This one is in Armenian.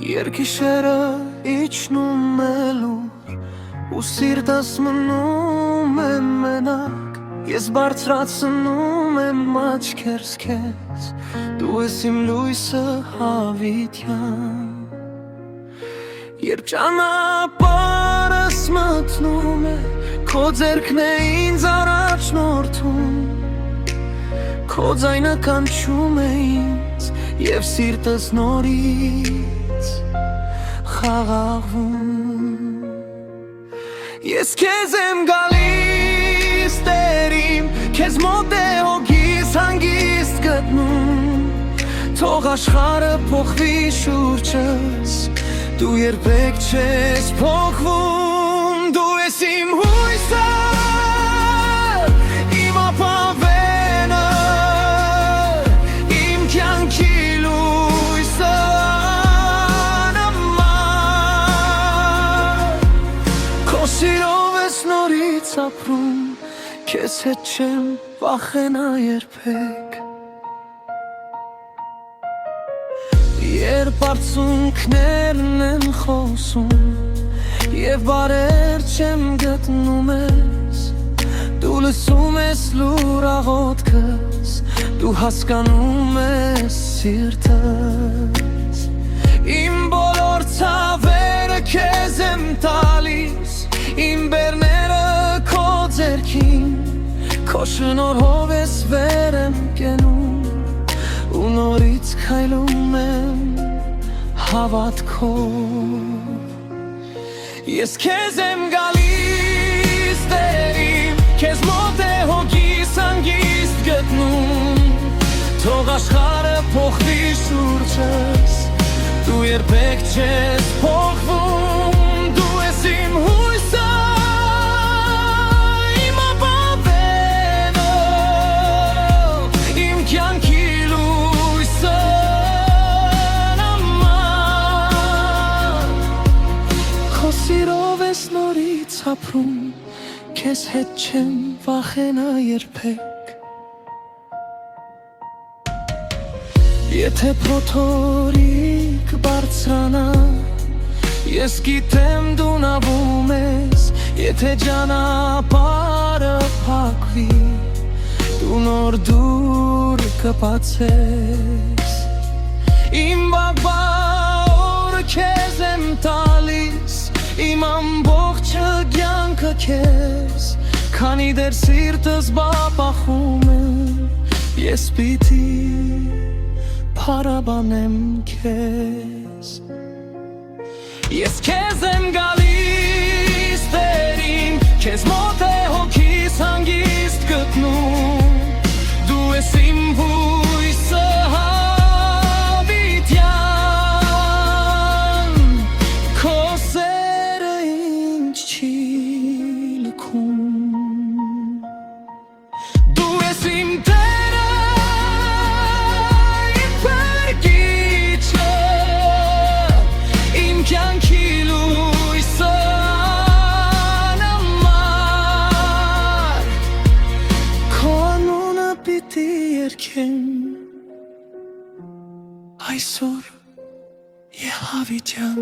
Երկիշերը իջնում է լուր ու սիրտս մնում է մենակ Ես բարձրացնում եմ աչքերս քեզ Դու ես իմ լույսը հավիտյան Երբ ճանապարհս մտնում է Քո ձեռքն է ինձ առաջնորդում Քո ձայնը կանչում է ինձ Եվ սիրտս նորից խաղաղվում Ես քեզ եմ գալիս տերիմ Քեզ մոտ է հոգիս հանգիստ գտնում Թող աշխարհը փոխվի շուրջս Դու երբեք չես փոխվում Դու ես իմ հույսը Իմ ապավենը Իմ կյանքի լույսը նման Քո սիրով ես նորից ապրում Քեզ հետ չեմ վախենա երբեք Երբ արցունքներն են խոսում Եվ բարեր չեմ գտնում ես Դու լսում ես լուր աղոթքս Դու հասկանում ես սիրտս Իմ բոլոր ցավերը քեզ եմ տալիս Իմ բերները քո ձեռքին Քո շնորհով ես վեր եմ կենում Ու նորից քայլում եմ հավատքով Ես քեզ եմ գալիս տերիմ Քեզ մոտ է հոգիս հանգիստ գտնում Թող աշխարհը փոխվի շուրջս Դու երբեք չես փոխվում Դու ես իմ հույսը Իմ ապավենը Իմ կյանքի Սիրով ես նորից ապրում Քեզ հետ չեմ վախենա երբեք Եթե փոթորիկ բարձրանա Ես գիտեմ դու նավում ես Եթե ճանապարհը փակվի Դու նոր դուր կբացես Իմ բաղբարը քեզ եմ տալիս Իմ ամբողջը կյանքը քեզ Քանի դեռ սիրտս բապախում է Ես պիտի փառաբանեմ քեզ Ես քեզ եմ գալիս տերին Քեզ մոտ է հոգիս հանգիստ գտնում Դու ես իմ հույսը Դու ես իմ տերը, իմ պերկիչը Իմ կյանքի լույսը նման Քո անունը պիտի երգեմ Այսօր Եհավիտյան